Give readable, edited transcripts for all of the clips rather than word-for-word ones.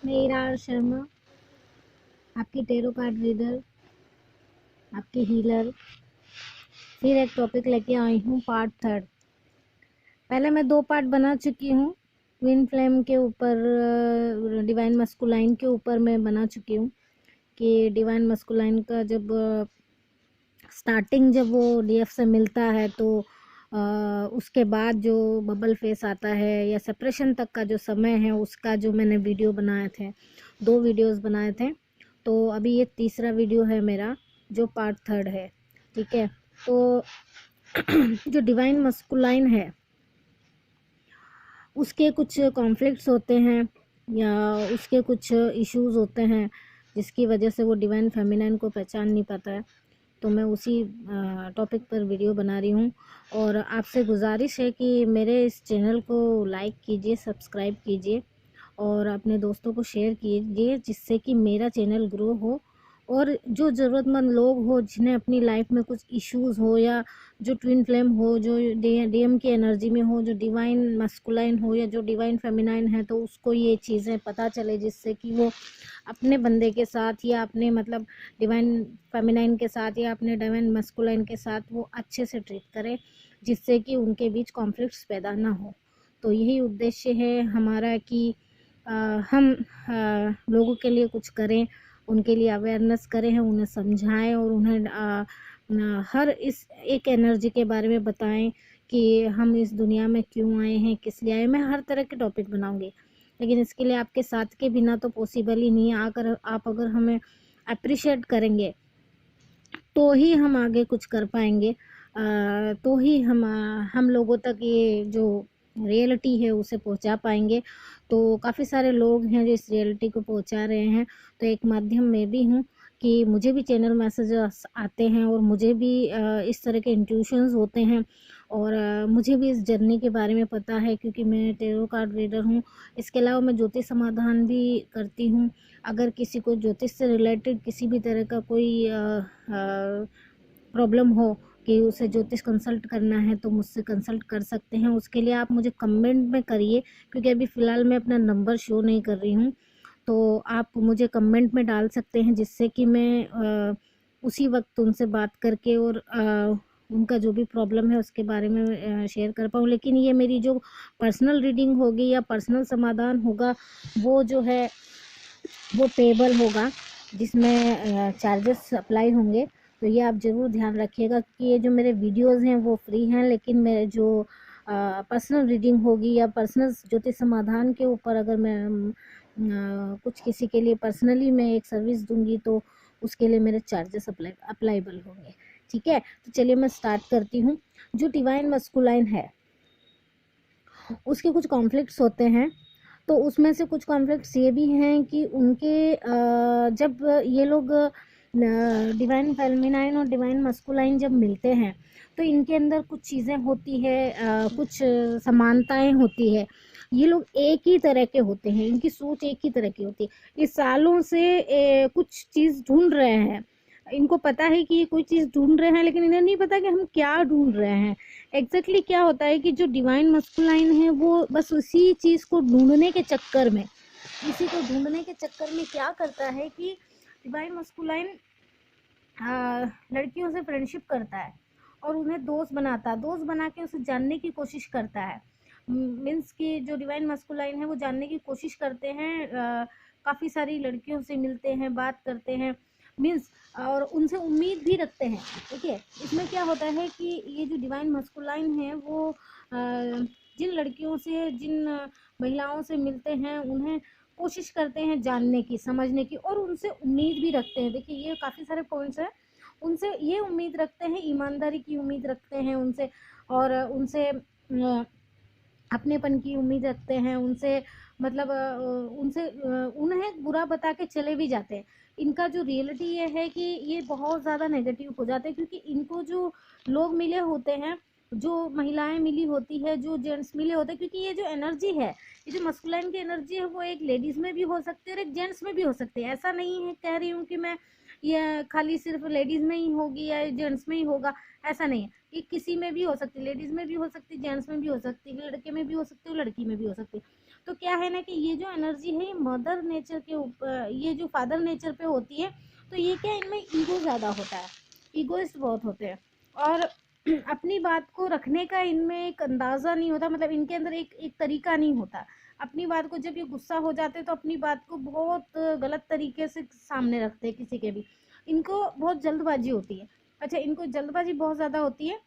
मैं इरार शर्मा, आपकी tarot card reader, आपकी हीलर, फिर एक टॉपिक लेके आई हूँ, पार्ट थर्ड। पहले मैं 2 पार्ट बना चुकी हूँ। ट्विन फ्लेम के ऊपर, डिवाइन मस्कुलाइन के ऊपर मैं बना चुकी हूँ कि डिवाइन मस्कुलाइन का जब स्टार्टिंग जब वो डीएफ से मिलता है तो उसके बाद जो बबल फेस आता है या सेपरेशन तक का जो समय है उसका जो मैंने वीडियो बनाए थे, 2 वीडियोस बनाए थे। तो अभी ये तीसरा वीडियो है मेरा जो पार्ट थर्ड है। ठीक है, तो जो डिवाइन मस्कुलाइन है उसके कुछ कॉन्फ्लिक्ट्स होते हैं या उसके कुछ इश्यूज होते हैं जिसकी वजह से वो डिवाइन फेमिनाइन को पहचान नहीं पाता है। तो मैं उसी टॉपिक पर वीडियो बना रही हूँ और आपसे गुजारिश है कि मेरे इस चैनल को लाइक कीजिए, सब्सक्राइब कीजिए और अपने दोस्तों को शेयर कीजिए जिससे कि मेरा चैनल ग्रो हो और जो ज़रूरतमंद लोग हो जिन्हें अपनी लाइफ में कुछ इश्यूज हो या जो ट्विन फ्लेम हो, जो डीएम की एनर्जी में हो, जो डिवाइन मस्कुलाइन हो या जो डिवाइन फेमिनाइन है, तो उसको ये चीज़ें पता चले जिससे कि वो अपने बंदे के साथ या अपने मतलब डिवाइन फेमिनाइन के साथ या अपने डिवाइन मस्कुलाइन के साथ वो अच्छे से ट्रीट करें जिससे कि उनके बीच कॉन्फ्लिक्ट्स पैदा ना हो। तो यही उद्देश्य है हमारा कि हम लोगों के लिए कुछ करें, उनके लिए अवेयरनेस करें, उन्हें समझाएं और उन्हें हर इस एक एनर्जी के बारे में बताएं कि हम इस दुनिया में क्यों आए हैं, किस लिए आए। मैं हर तरह के टॉपिक बनाऊंगी लेकिन इसके लिए आपके साथ के बिना तो पॉसिबल ही नहीं है। आप अगर हमें अप्रिशिएट करेंगे तो ही हम आगे कुछ कर पाएंगे, तो ही हम लोगों तक ये जो रियलिटी है उसे पहुंचा पाएंगे। तो काफ़ी सारे लोग हैं जो इस रियलिटी को पहुंचा रहे हैं, तो एक माध्यम मैं भी हूँ कि मुझे भी चैनल मैसेजेस आते हैं और मुझे भी इस तरह के इंट्यूशंस होते हैं और मुझे भी इस जर्नी के बारे में पता है क्योंकि मैं टेरो कार्ड रीडर हूँ। इसके अलावा मैं ज्योतिष समाधान भी करती हूँ। अगर किसी को ज्योतिष से रिलेटेड किसी भी तरह का कोई प्रॉब्लम हो कि उसे ज्योतिष कंसल्ट करना है तो मुझसे कंसल्ट कर सकते हैं। उसके लिए आप मुझे कमेंट में करिए क्योंकि अभी फ़िलहाल मैं अपना नंबर शो नहीं कर रही हूँ, तो आप मुझे कमेंट में डाल सकते हैं जिससे कि मैं उसी वक्त उनसे बात करके और उनका जो भी प्रॉब्लम है उसके बारे में शेयर कर पाऊँ। लेकिन ये मेरी जो पर्सनल रीडिंग होगी या पर्सनल समाधान होगा वो जो है वो पेबल होगा जिसमें चार्जेस अप्लाई होंगे। तो ये आप ज़रूर ध्यान रखिएगा कि ये जो मेरे वीडियोस हैं वो फ्री हैं, लेकिन मेरे जो पर्सनल रीडिंग होगी या पर्सनल ज्योतिष समाधान के ऊपर अगर मैं कुछ किसी के लिए पर्सनली मैं एक सर्विस दूंगी तो उसके लिए मेरे चार्जेस अप्लाईबल होंगे। ठीक है, तो चलिए मैं स्टार्ट करती हूँ। जो डिवाइन मस्कुलाइन है उसके कुछ कॉन्फ्लिक्ट्स होते हैं, तो उसमें से कुछ कॉन्फ्लिक्ट्स ये भी हैं कि उनके जब ये लोग डिवाइन फेमिनाइन और डिवाइन मस्कुलाइन जब मिलते हैं तो इनके अंदर कुछ चीज़ें होती है, कुछ समानताएं होती है। ये लोग एक ही तरह के होते हैं, इनकी सोच एक ही तरह की होती है। इस सालों से कुछ चीज़ ढूंढ रहे हैं, इनको पता है कि ये कोई चीज़ ढूंढ रहे हैं लेकिन इन्हें नहीं पता कि हम क्या ढूंढ रहे हैं। एग्जैक्टली क्या होता है कि जो डिवाइन मस्कुलाइन है वो बस उसी चीज़ को ढूंढने के चक्कर में, इसी को ढूंढने के चक्कर में क्या करता है कि डिवाइन मस्कुलाइन लड़कियों से फ्रेंडशिप करता है और उन्हें दोस्त बनाता है, दोस्त बना के उसे जानने की कोशिश करता है। मीन्स कि जो डिवाइन मस्कुलाइन है वो जानने की कोशिश करते हैं, काफ़ी सारी लड़कियों से मिलते हैं, बात करते हैं, मीन्स और उनसे उम्मीद भी रखते हैं। देखिए इसमें क्या होता है कि ये जो डिवाइन मस्कुलाइन है वो जिन लड़कियों से, जिन महिलाओं से मिलते हैं उन्हें कोशिश करते हैं जानने की, समझने की और उनसे उम्मीद भी रखते हैं। देखिए ये काफ़ी सारे पॉइंट्स हैं, उनसे ये उम्मीद रखते हैं, ईमानदारी की उम्मीद रखते हैं उनसे और उनसे अपनेपन की उम्मीद रखते हैं उनसे, मतलब उनसे उन्हें बुरा बता के चले भी जाते हैं। इनका जो रियलिटी ये है कि ये बहुत ज़्यादा नेगेटिव हो जाते हैं क्योंकि इनको जो लोग मिले होते हैं, जो महिलाएं मिली होती है, जो जेंट्स मिले होते हैं, क्योंकि ये जो एनर्जी है, ये जो मस्कुलाइन की एनर्जी है वो एक लेडीज़ में भी हो सकती है और एक जेंट्स में भी हो सकती है। ऐसा नहीं है कह रही हूँ कि मैं ये खाली सिर्फ लेडीज़ में ही होगी या जेंट्स में ही होगा, ऐसा नहीं है। ये किसी में भी हो सकती है, लेडीज़ में भी हो सकती है, जेंट्स में भी हो सकती है, लड़के में भी हो सकती है, लड़की में भी हो सकती है। तो क्या है ना कि ये जो एनर्जी है ये मदर नेचर के ऊपर, ये जो फादर नेचर पे होती है, तो ये क्या, इनमें ईगो ज़्यादा होता है, ईगोइस्ट बहुत होते हैं, और अपनी बात को रखने का इनमें एक अंदाज़ा नहीं होता, मतलब इनके अंदर एक एक तरीका नहीं होता अपनी बात को। जब ये गुस्सा हो जाते हैं तो अपनी बात को बहुत गलत तरीके से सामने रखते हैं किसी के भी। इनको बहुत जल्दबाजी होती है। अच्छा, इनको जल्दबाजी बहुत ज़्यादा होती है,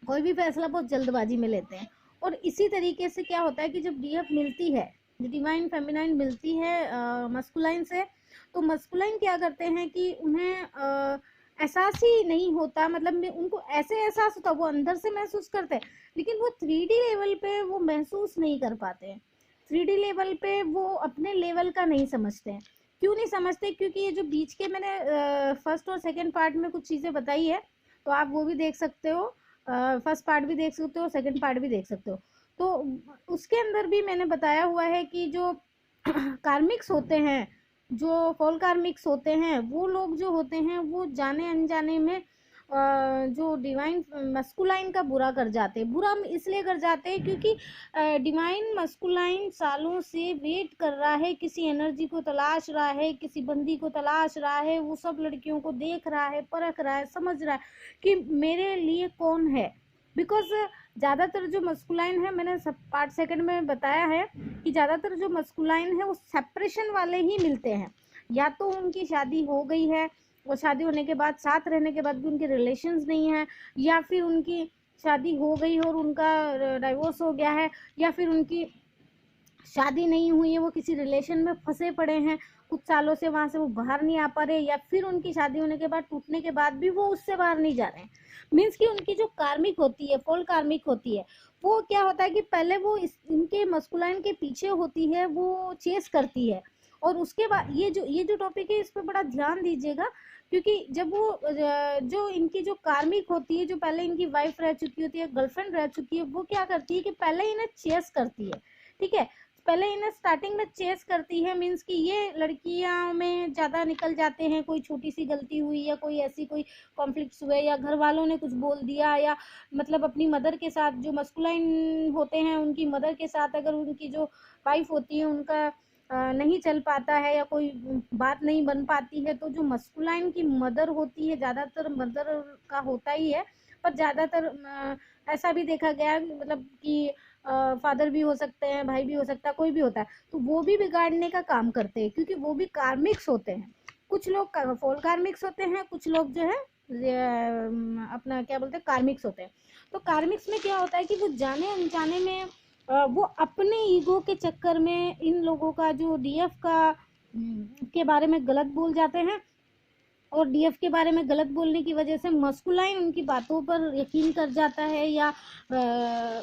कोई भी फैसला बहुत जल्दबाजी में लेते हैं। और इसी तरीके से क्या होता है कि जब डीएफ मिलती है, जो डिवाइन फेमिनाइन मिलती है मस्कुलाइन से, तो मस्कुलाइन क्या करते हैं कि उन्हें एहसास ही नहीं होता, मतलब उनको ऐसे एहसास होता, वो अंदर से महसूस करते हैं, लेकिन वो 3D लेवल पे वो महसूस नहीं कर पाते हैं। 3D लेवल पे वो अपने लेवल का नहीं समझते हैं। क्यों नहीं समझते? क्योंकि ये जो बीच के मैंने फर्स्ट और सेकंड पार्ट में कुछ चीज़ें बताई है, तो आप वो भी देख सकते हो, फर्स्ट पार्ट भी देख सकते हो, सेकंड पार्ट भी देख सकते हो। तो उसके अंदर भी मैंने बताया हुआ है कि जो कार्मिक्स होते हैं, जो फॉल कार्मिक्स होते हैं, वो लोग जो होते हैं वो जाने अनजाने में जो डिवाइन मस्कुलाइन का बुरा कर जाते हैं। बुरा इसलिए कर जाते हैं क्योंकि डिवाइन मस्कुलाइन सालों से वेट कर रहा है, किसी एनर्जी को तलाश रहा है, किसी बंदी को तलाश रहा है, वो सब लड़कियों को देख रहा है, परख रहा है, समझ रहा है कि मेरे लिए कौन है। बिकॉज ज़्यादातर जो मस्कुलाइन है, मैंने सब पार्ट सेकंड में बताया है कि ज़्यादातर जो मस्कुलाइन है वो सेपरेशन वाले ही मिलते हैं। या तो उनकी शादी हो गई है और शादी होने के बाद, साथ रहने के बाद भी उनके रिलेशंस नहीं है, या फिर उनकी शादी हो गई और उनका डाइवोर्स हो गया है, या फिर उनकी शादी नहीं हुई है, वो किसी रिलेशन में फंसे पड़े हैं कुछ सालों से, वहाँ से वो बाहर नहीं आ पा रहे, या फिर उनकी शादी होने के बाद, टूटने के बाद भी वो उससे बाहर नहीं जा रहे हैं। मीन्स कि उनकी जो कार्मिक होती है, फॉल कार्मिक होती है, वो क्या होता है कि पहले वो इनके मस्कुलाइन के पीछे होती है, वो चेस करती है, और उसके बाद ये जो टॉपिक है इस पर बड़ा ध्यान दीजिएगा, क्योंकि जब वो जो इनकी जो कार्मिक होती है, जो पहले इनकी वाइफ रह चुकी होती है, गर्लफ्रेंड रह चुकी है, वो क्या करती है कि पहले इन्हें चेस करती है। ठीक है, पहले इन्हें स्टार्टिंग में चेस करती है, मीन्स कि ये लड़कियां में ज़्यादा निकल जाते हैं, कोई छोटी सी गलती हुई या कोई ऐसी कोई कॉन्फ्लिक्ट्स हुए, या घर वालों ने कुछ बोल दिया, या मतलब अपनी मदर के साथ, जो मस्कुलाइन होते हैं उनकी मदर के साथ अगर उनकी जो वाइफ होती है उनका नहीं चल पाता है, या कोई बात नहीं बन पाती है, तो जो मस्कुलाइन की मदर होती है, ज़्यादातर मदर का होता ही है, पर ज़्यादातर ऐसा भी देखा गया मतलब कि फादर भी हो सकते हैं, भाई भी हो सकता है, कोई भी होता है, तो वो भी बिगाड़ने का काम करते हैं, क्योंकि वो भी कार्मिक्स होते हैं। कुछ लोग फॉल कार्मिक्स होते हैं, कुछ लोग जो है अपना क्या बोलते हैं, कार्मिक्स होते हैं। तो कार्मिक्स में क्या होता है कि वो जाने अनजाने में वो अपने ईगो के चक्कर में इन लोगों का जो डीएफ का के बारे में गलत बोल जाते हैं, और डीएफ के बारे में गलत बोलने की वजह से मस्कुलाइन उनकी बातों पर यकीन कर जाता है, या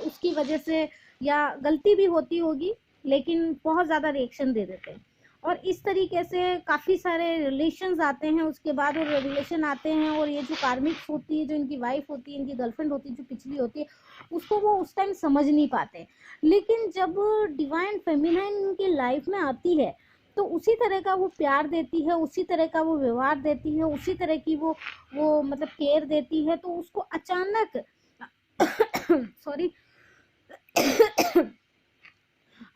उसकी वजह से, या गलती भी होती होगी, लेकिन बहुत ज़्यादा रिएक्शन दे देते हैं। और इस तरीके से काफ़ी सारे रिलेशंस आते हैं उसके बाद, और रिलेशन आते हैं, और ये जो कार्मिक्स होती है, जो इनकी वाइफ होती है, इनकी गर्लफ्रेंड होती है, जो पिछली होती है, उसको वो उस टाइम समझ नहीं पाते। लेकिन जब डिवाइन फेमिनाइन उनकी लाइफ में आती है, तो उसी तरह का वो प्यार देती है, उसी तरह का वो व्यवहार देती है, उसी तरह की वो मतलब केयर देती है, तो उसको अचानक सॉरी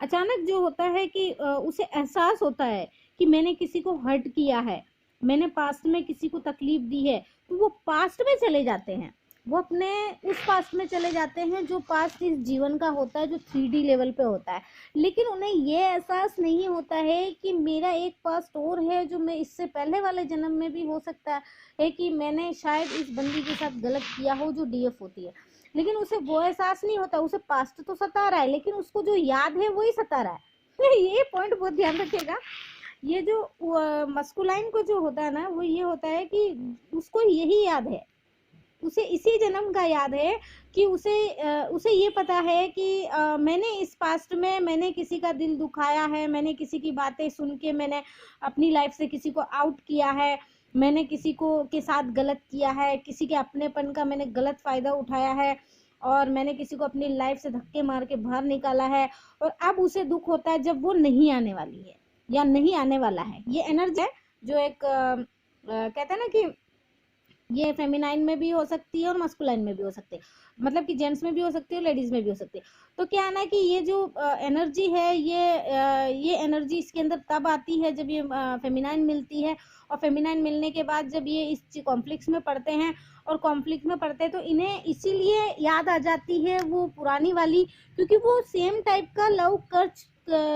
अचानक जो होता है कि उसे एहसास होता है कि मैंने किसी को हर्ट किया है, मैंने पास्ट में किसी को तकलीफ दी है, तो वो पास्ट में चले जाते हैं, वो अपने उस पास्ट में चले जाते हैं जो पास्ट इस जीवन का होता है, जो 3D लेवल पे होता है। लेकिन उन्हें ये एहसास नहीं होता है कि मेरा एक पास्ट और है, जो मैं इससे पहले वाले जन्म में भी हो सकता है कि मैंने शायद इस बंदी के साथ गलत किया हो, जो डीएफ होती है। लेकिन उसे वो एहसास नहीं होता, उसे पास्ट तो सता रहा है, लेकिन उसको जो याद है वही सता रहा है। ये पॉइंट बहुत ध्यान रखिएगा। ये जो मस्कुलाइन को जो होता है ना, वो ये होता है कि उसको यही याद है, उसे इसी जन्म का याद है कि उसे ये पता है कि मैंने इस पास्ट में मैंने किसी का दिल दुखाया है, मैंने किसी की बातें सुन के मैंने अपनी लाइफ से किसी को आउट किया है, मैंने किसी को के साथ गलत किया है, किसी के अपनेपन का मैंने गलत फ़ायदा उठाया है, और मैंने किसी को अपनी लाइफ से धक्के मार के बाहर निकाला है, और अब उसे दुख होता है जब वो नहीं आने वाली है या नहीं आने वाला है। ये एनर्जी है जो एक कहते हैं ना कि ये फेमिनाइन में भी हो सकती है और मस्कुलाइन में भी हो सकती है, मतलब कि जेंट्स में भी हो सकती है और लेडीज में भी हो सकती है। तो क्या है ना कि ये जो एनर्जी है, ये एनर्जी इसके अंदर तब आती है जब ये फेमिनाइन मिलती है, और फेमिनाइन मिलने के बाद जब ये इस कॉन्फ्लिक्ट्स में पड़ते हैं, और कॉन्फ्लिक्ट में पड़ते हैं तो इन्हें इसीलिए याद आ जाती है वो पुरानी वाली, क्योंकि वो सेम टाइप का लव कर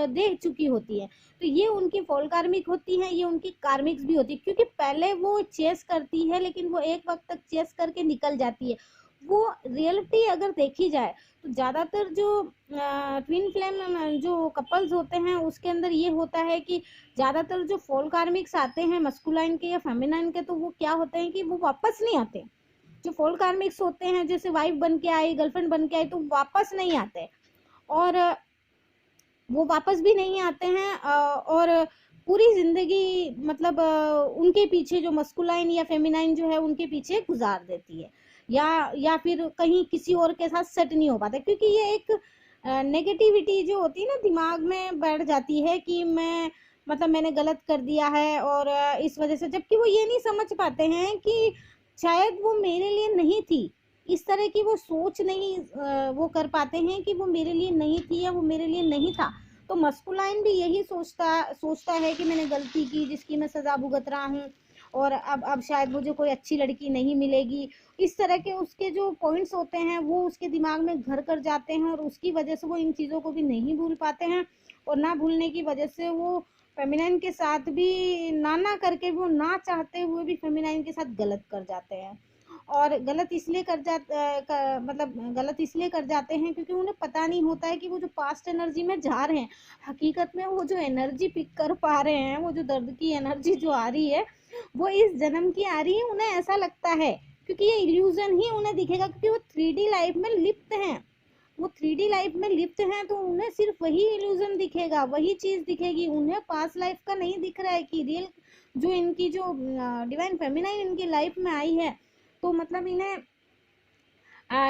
दे चुकी होती है। तो ये उनकी फॉल कार्मिक होती है, ये उनकी कार्मिक्स भी होती है, क्योंकि पहले वो चेस करती है लेकिन वो एक वक्त तक चेस करके निकल जाती है। वो रियलिटी अगर देखी जाए तो ज़्यादातर जो ट्विन फ्लेम जो कपल्स होते हैं उसके अंदर ये होता है कि ज़्यादातर जो फॉल कार्मिक्स आते हैं मस्कुलाइन के या फेमिनाइन के, तो वो क्या होते हैं कि वो वापस नहीं आते। जो फॉल कार्मिक्स होते हैं, जैसे वाइफ बन के आई, गर्लफ्रेंड बन के आई, तो वापस नहीं आते, और वो वापस भी नहीं आते हैं, और पूरी जिंदगी मतलब उनके पीछे जो मस्कुलाइन या फेमिनाइन जो है उनके पीछे गुजार देती है, या फिर कहीं किसी और के साथ सेट नहीं हो पाता, क्योंकि ये एक नेगेटिविटी जो होती है ना दिमाग में बैठ जाती है कि मैं मतलब मैंने गलत कर दिया है, और इस वजह से, जबकि वो ये नहीं समझ पाते हैं कि शायद वो मेरे लिए नहीं थी। इस तरह की वो सोच नहीं वो कर पाते हैं कि वो मेरे लिए नहीं थी या वो मेरे लिए नहीं था। तो मस्कुलाइन भी यही सोचता है कि मैंने गलती की जिसकी मैं सज़ा भुगत रहा हूँ, और अब शायद मुझे कोई अच्छी लड़की नहीं मिलेगी। इस तरह के उसके जो पॉइंट्स होते हैं वो उसके दिमाग में घर कर जाते हैं, और उसकी वजह से वो इन चीज़ों को भी नहीं भूल पाते हैं, और ना भूलने की वजह से वो फेमिनाइन के साथ भी ना करके, वो ना चाहते हुए भी फेमिनाइन के साथ गलत कर जाते हैं। और गलत इसलिए मतलब गलत इसलिए कर जाते हैं क्योंकि उन्हें पता नहीं होता है कि वो जो पास्ट एनर्जी में जा रहे हैं, हकीकत में वो जो एनर्जी पिक कर पा रहे हैं, वो जो दर्द की एनर्जी जो आ रही है वो इस जन्म की आ रही है। उन्हें ऐसा लगता है क्योंकि ये इल्यूजन ही उन्हें दिखेगा, क्योंकि वो 3D लाइफ में लिप्त हैं। वो 3D लाइफ में लिप्त हैं, तो उन्हें सिर्फ वही इल्यूजन दिखेगा, वही चीज दिखेगी। उन्हें पास्ट लाइफ का नहीं दिख रहा है कि रियल जो इनकी जो डिवाइन फेमिनाइन इनकी लाइफ में आई है, तो मतलब इन्हें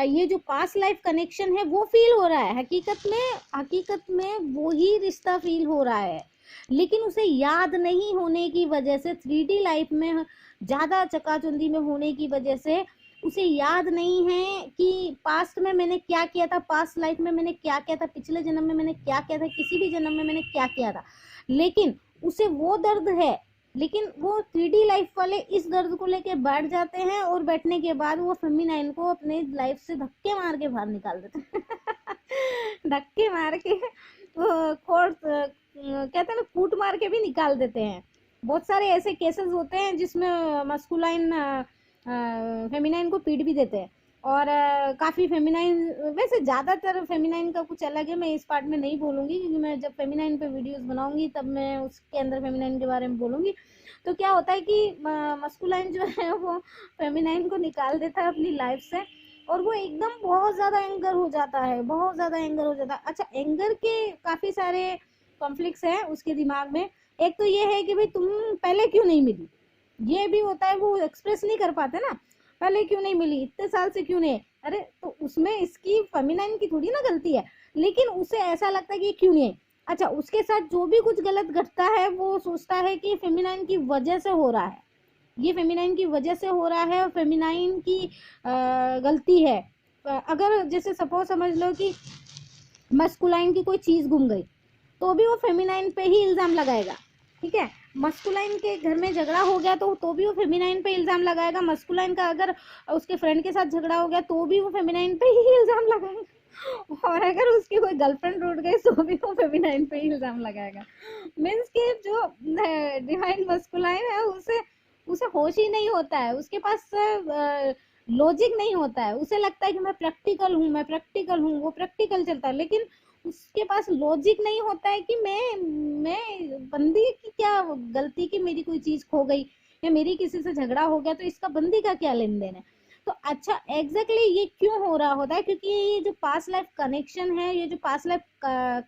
ये जो पास्ट लाइफ कनेक्शन है वो फील हो रहा है। हकीकत में वो ही रिश्ता फील हो रहा है, लेकिन उसे याद नहीं होने की वजह से, 3D लाइफ में ज़्यादा चकाचौंधी में होने की वजह से उसे याद नहीं है कि पास्ट में मैंने क्या किया था, पास्ट लाइफ में मैंने क्या किया था, पिछले जन्म में मैंने क्या किया था, किसी भी जन्म में मैंने क्या किया था। लेकिन उसे वो दर्द है, लेकिन वो 3D लाइफ वाले इस दर्द को लेके बैठ जाते हैं, और बैठने के बाद वो फेमिनाइन को अपने लाइफ से धक्के मार के बाहर निकाल देते हैं धक्के मार के कहते हैं ना, कूट मार के भी निकाल देते हैं। बहुत सारे ऐसे केसेस होते हैं जिसमें मस्कुलाइन फेमिनाइन को पीट भी देते हैं, और काफ़ी फेमिनाइन, वैसे ज़्यादातर फेमिनाइन का कुछ अलग है। मैं इस पार्ट में नहीं बोलूँगी, क्योंकि मैं जब फेमिनाइन पे वीडियोस बनाऊंगी तब मैं उसके अंदर फेमिनाइन के बारे में बोलूँगी। तो क्या होता है कि मस्कुलाइन जो है वो फेमिनाइन को निकाल देता है अपनी लाइफ से, और वो एकदम बहुत ज़्यादा एंगर हो जाता है, बहुत ज़्यादा एंगर हो जाता है। अच्छा, एंगर के काफ़ी सारे कॉन्फ्लिक्ट्स हैं उसके दिमाग में। एक तो ये है कि भाई तुम पहले क्यों नहीं मिली, ये भी होता है, वो एक्सप्रेस नहीं कर पाते ना, पहले क्यों नहीं मिली, इतने साल से क्यों नहीं। अरे तो उसमें इसकी फेमिनाइन की थोड़ी ना गलती है, लेकिन उसे ऐसा लगता है कि क्यों नहीं। अच्छा, उसके साथ जो भी कुछ गलत घटता है वो सोचता है कि फेमिनाइन की वजह से हो रहा है, ये फेमिनाइन की वजह से हो रहा है, और फेमिनाइन की गलती है। अगर जैसे सपोज समझ लो कि मस्कुलाइन की कोई चीज़ गुम गई, तो भी वो फेमिनाइन पे ही इल्ज़ाम लगाएगा। ठीक है, मस्कुलाइन के घर में झगड़ा हो गया तो भी वो फेमिनाइन पे इल्ज़ाम लगाएगा। मस्कुलाइन का अगर उसके फ्रेंड के साथ झगड़ा हो गया तो भी वो फेमिनाइन पे ही इल्ज़ाम लगाएगा, और अगर उसकी कोई गर्लफ्रेंड रूठ गई तो भी वो फेमिनाइन पे ही इल्ज़ाम लगाएगा। मीन्स कि जो डिवाइन मस्कुलाइन है उसे होश ही नहीं होता है, उसके पास लॉजिक नहीं होता है। उसे लगता है कि मैं प्रैक्टिकल हूँ, वो प्रैक्टिकल चलता है, लेकिन उसके पास लॉजिक नहीं होता है कि मैं बंदी की क्या गलती की मेरी कोई चीज खो गई, या मेरी किसी से झगड़ा हो गया तो इसका बंदी का क्या लेन देन है। तो अच्छा, एग्जैक्टली ये क्यों हो रहा होता है, क्योंकि ये जो पास्ट लाइफ कनेक्शन है, ये जो पास्ट लाइफ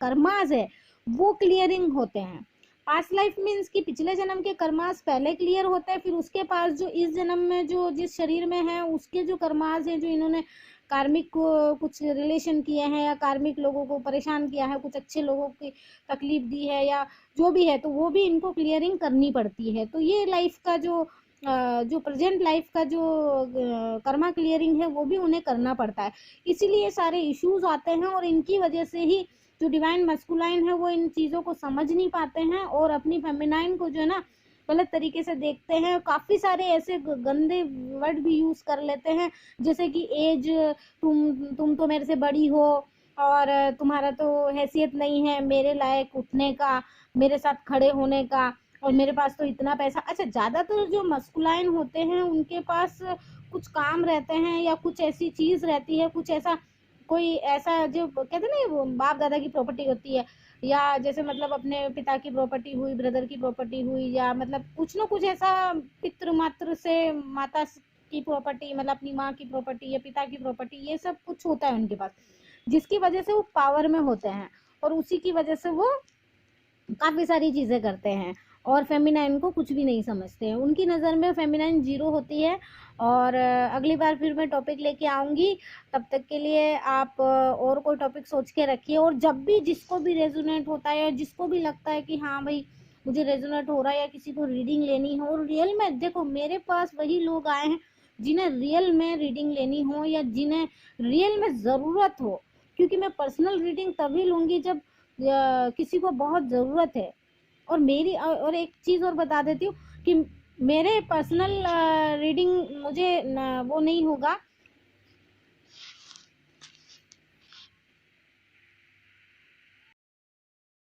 कर्मास है वो क्लियरिंग होते हैं। पास्ट लाइफ मीन्स कि पिछले जन्म के कर्मास पहले क्लियर होते हैं, फिर उसके पास जो इस जन्म में जो जिस शरीर में है उसके जो कर्मास हैं, जो इन्होंने कार्मिक को कुछ रिलेशन किए हैं, या कार्मिक लोगों को परेशान किया है, कुछ अच्छे लोगों की तकलीफ दी है, या जो भी है, तो वो भी इनको क्लियरिंग करनी पड़ती है। तो ये लाइफ का जो जो प्रेजेंट लाइफ का जो कर्मा क्लियरिंग है वो भी उन्हें करना पड़ता है। इसीलिए सारे इश्यूज आते हैं और इनकी वजह से ही जो डिवाइन मस्कुलाइन है वो इन चीज़ों को समझ नहीं पाते हैं और अपनी फेमिनाइन को जो है ना गलत तरीके से देखते हैं। काफ़ी सारे ऐसे गंदे वर्ड भी यूज़ कर लेते हैं, जैसे कि एज, तुम तो मेरे से बड़ी हो और तुम्हारा तो हैसियत नहीं है मेरे लायक उठने का, मेरे साथ खड़े होने का, और मेरे पास तो इतना पैसा। अच्छा, ज़्यादातर जो मस्कुलाइन होते हैं उनके पास कुछ काम रहते हैं या कुछ ऐसी चीज़ रहती है, कुछ ऐसा कोई ऐसा जो कहते हैं ना वो बाप दादा की प्रॉपर्टी होती है, या जैसे मतलब अपने पिता की प्रॉपर्टी हुई, ब्रदर की प्रॉपर्टी हुई, या मतलब कुछ ना कुछ ऐसा पितृ मातृ से माता की प्रॉपर्टी, मतलब अपनी माँ की प्रॉपर्टी या पिता की प्रॉपर्टी, ये सब कुछ होता है उनके पास, जिसकी वजह से वो पावर में होते हैं और उसी की वजह से वो काफ़ी सारी चीज़ें करते हैं और फेमिनाइन को कुछ भी नहीं समझते हैं। उनकी नज़र में फेमिनाइन जीरो होती है। और अगली बार फिर मैं टॉपिक लेके आऊँगी। तब तक के लिए आप और कोई टॉपिक सोच के रखिए, और जब भी जिसको भी रेजोनेट होता है या जिसको भी लगता है कि हाँ भाई मुझे रेजोनेट हो रहा है या किसी को रीडिंग लेनी हो, और रियल में देखो मेरे पास वही लोग आए हैं जिन्हें रियल में रीडिंग लेनी हो या जिन्हें रियल में ज़रूरत हो, क्योंकि मैं पर्सनल रीडिंग तभी लूँगी जब किसी को बहुत ज़रूरत है। और मेरी और एक चीज़ और बता देती हूँ कि मेरे पर्सनल रीडिंग मुझे वो नहीं होगा